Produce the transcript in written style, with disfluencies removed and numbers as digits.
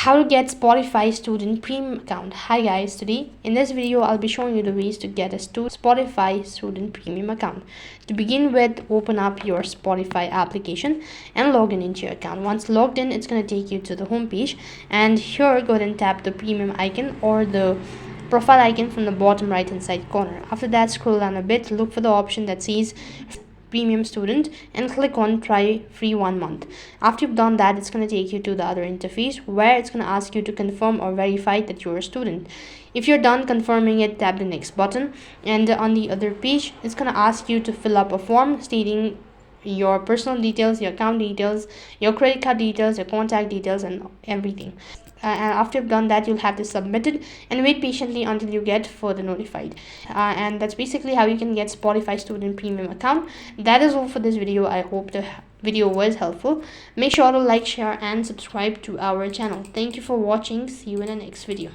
How to get Spotify student premium account. Hi guys, today in this video I'll be showing you the ways to get a Spotify student premium account. To begin with, open up your Spotify application and log in into your account. Once logged in, it's going to take you to the home page, and here go ahead and tap the premium icon or the profile icon from the bottom right hand side corner. After that, scroll down a bit, look for the option that says premium student and click on try free 1 month. After you've done that, it's going to take you to the other interface where it's going to ask you to confirm or verify that you're a student. If you're done confirming it, tap the next button, and on the other page it's going to ask you to fill up a form stating your personal details, your account details, your credit card details, your contact details, and everything. And after you've done that, you'll have to submit it and wait patiently until you get further notified. And that's basically how you can get Spotify student premium account. That is all for this video. I hope the video was helpful. Make sure to like, share, and subscribe to our channel. Thank you for watching. See you in the next video.